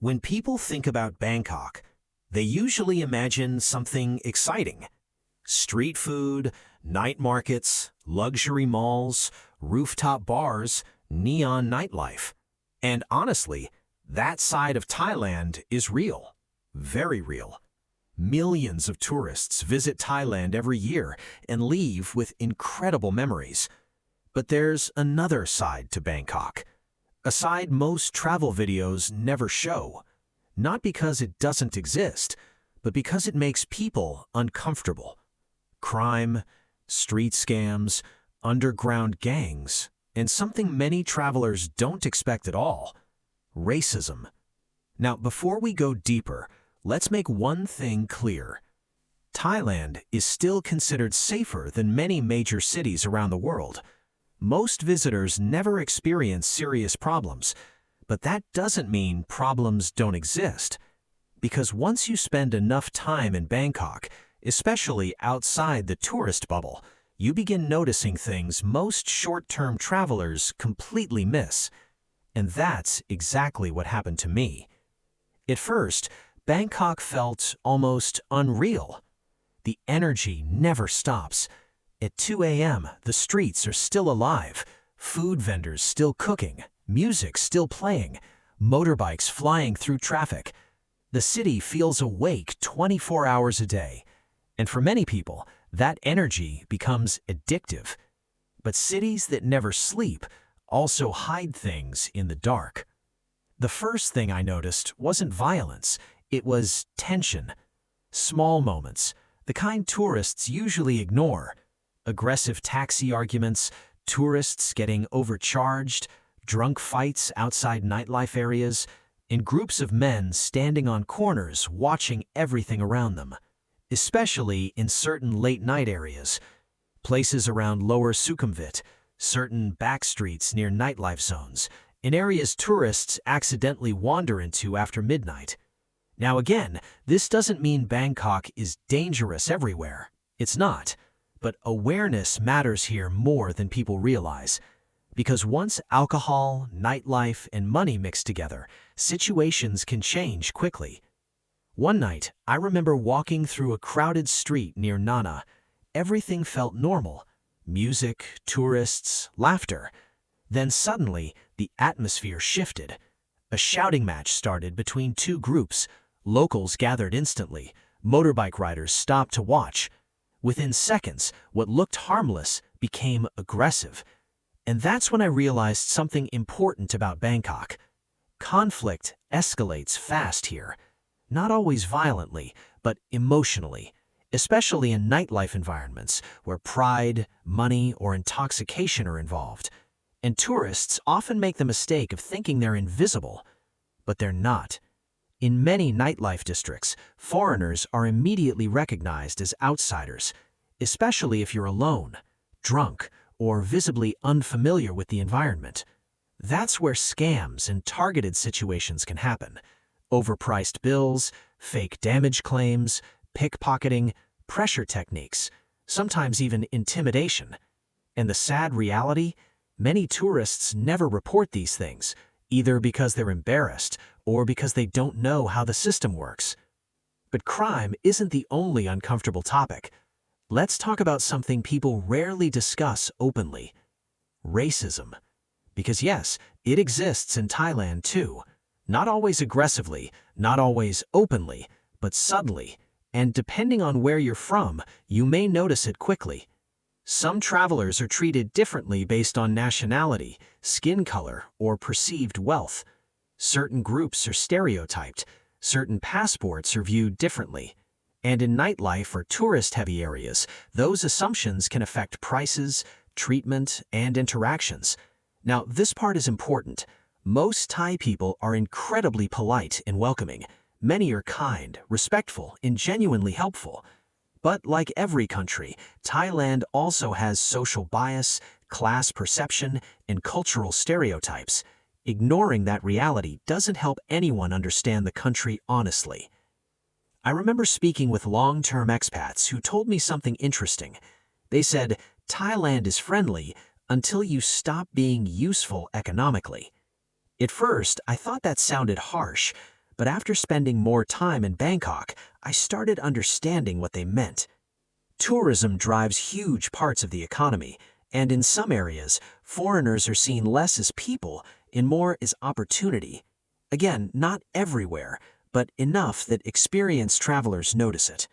When people think about Bangkok, they usually imagine something exciting. Street food, night markets, luxury malls, rooftop bars, neon nightlife. And honestly, that side of Thailand is real. Very real. Millions of tourists visit Thailand every year and leave with incredible memories. But there's another side to Bangkok. A side most travel videos never show. Not because it doesn't exist, but because it makes people uncomfortable. Crime, street scams, underground gangs, and something many travelers don't expect at all: racism. Now, before we go deeper, let's make one thing clear. Thailand is still considered safer than many major cities around the world. Most visitors never experience serious problems, but that doesn't mean problems don't exist. Because once you spend enough time in Bangkok, especially outside the tourist bubble, you begin noticing things most short-term travelers completely miss. And that's exactly what happened to me. At first, Bangkok felt almost unreal. The energy never stops. At 2 a.m., the streets are still alive, food vendors still cooking, music still playing, motorbikes flying through traffic. The city feels awake 24 hours a day. And for many people, that energy becomes addictive. But cities that never sleep also hide things in the dark. The first thing I noticed wasn't violence, it was tension. Small moments, the kind tourists usually ignore. Aggressive taxi arguments, tourists getting overcharged, drunk fights outside nightlife areas, and groups of men standing on corners watching everything around them. Especially in certain late-night areas, places around Lower Sukhumvit, certain back streets near nightlife zones, in areas tourists accidentally wander into after midnight. Now again, this doesn't mean Bangkok is dangerous everywhere. It's not. But awareness matters here more than people realize. Because once alcohol, nightlife, and money mix together, situations can change quickly. One night, I remember walking through a crowded street near Nana. Everything felt normal. Music, tourists, laughter. Then suddenly, the atmosphere shifted. A shouting match started between two groups. Locals gathered instantly. Motorbike riders stopped to watch. Within seconds, what looked harmless became aggressive. And that's when I realized something important about Bangkok. Conflict escalates fast here. Not always violently, but emotionally, especially in nightlife environments where pride, money, or intoxication are involved. And tourists often make the mistake of thinking they're invisible, but they're not. In many nightlife districts, foreigners are immediately recognized as outsiders, especially if you're alone, drunk, or visibly unfamiliar with the environment. That's where scams and targeted situations can happen. Overpriced bills, fake damage claims, pickpocketing, pressure techniques, sometimes even intimidation. And the sad reality? Many tourists never report these things, either because they're embarrassed or because they don't know how the system works. But crime isn't the only uncomfortable topic. Let's talk about something people rarely discuss openly: racism. Because yes, it exists in Thailand too. Not always aggressively, not always openly, but subtly. And depending on where you're from, you may notice it quickly. Some travelers are treated differently based on nationality, skin color, or perceived wealth. Certain groups are stereotyped. Certain passports are viewed differently. And in nightlife or tourist-heavy areas, those assumptions can affect prices, treatment, and interactions. Now, this part is important. Most Thai people are incredibly polite and welcoming. Many are kind, respectful, and genuinely helpful. But like every country, Thailand also has social bias, class perception, and cultural stereotypes. Ignoring that reality doesn't help anyone understand the country honestly. I remember speaking with long-term expats who told me something interesting. They said, Thailand is friendly until you stop being useful economically. At first, I thought that sounded harsh, But after spending more time in Bangkok, I started understanding what they meant. Tourism drives huge parts of the economy, and in some areas, foreigners are seen less as people and more as opportunity. Again, not everywhere, but enough that experienced travelers notice it.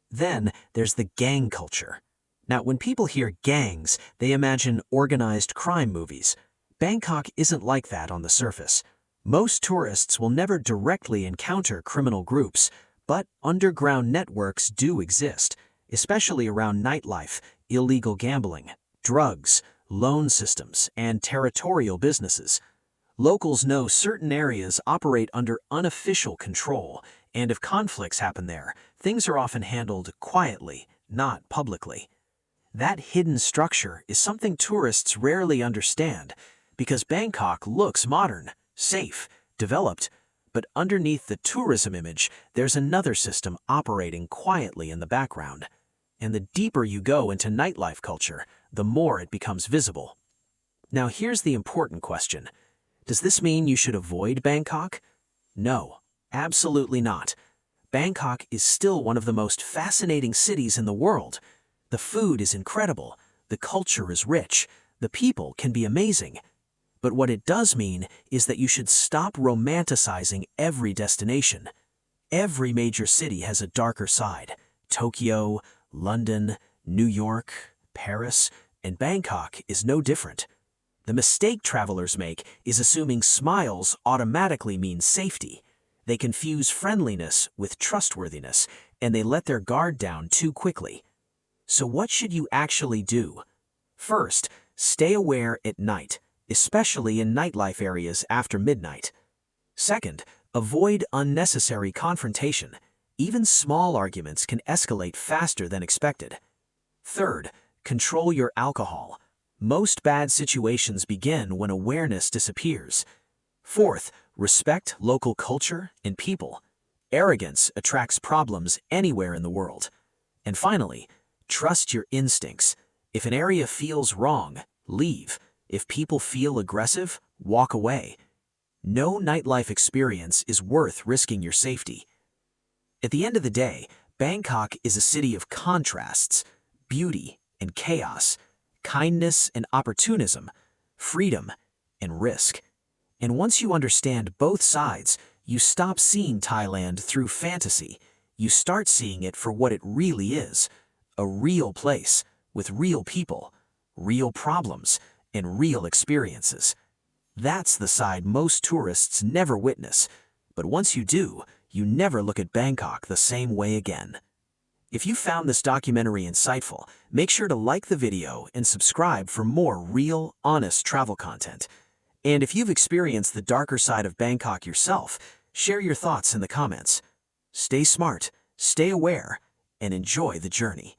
Then there's the gang culture. Now, when people hear gangs, they imagine organized crime movies. Bangkok isn't like that on the surface. Most tourists will never directly encounter criminal groups, but underground networks do exist, especially around nightlife, illegal gambling, drugs, loan systems, and territorial businesses. Locals know certain areas operate under unofficial control, and if conflicts happen there, things are often handled quietly, not publicly. That hidden structure is something tourists rarely understand, because Bangkok looks modern, safe, developed, but underneath the tourism image, there's another system operating quietly in the background. And the deeper you go into nightlife culture, the more it becomes visible. Now here's the important question. Does this mean you should avoid Bangkok? No, absolutely not. Bangkok is still one of the most fascinating cities in the world. The food is incredible, the culture is rich, the people can be amazing. But what it does mean is that you should stop romanticizing every destination. Every major city has a darker side. Tokyo, London, New York, Paris, and Bangkok is no different. The mistake travelers make is assuming smiles automatically mean safety. They confuse friendliness with trustworthiness, and they let their guard down too quickly. So what should you actually do? First, stay aware at night, especially in nightlife areas after midnight. Second, avoid unnecessary confrontation. Even small arguments can escalate faster than expected. Third, control your alcohol. Most bad situations begin when awareness disappears. Fourth, respect local culture and people. Arrogance attracts problems anywhere in the world. And finally, trust your instincts. If an area feels wrong, leave. If people feel aggressive, walk away. No nightlife experience is worth risking your safety. At the end of the day, Bangkok is a city of contrasts, beauty and chaos, kindness and opportunism, freedom and risk. And once you understand both sides, you stop seeing Thailand through fantasy. You start seeing it for what it really is, a real place with real people, real problems, and real experiences. That's the side most tourists never witness, but once you do, you never look at Bangkok the same way again. If you found this documentary insightful, make sure to like the video and subscribe for more real, honest travel content. And if you've experienced the darker side of Bangkok yourself, share your thoughts in the comments. Stay smart, stay aware, and enjoy the journey.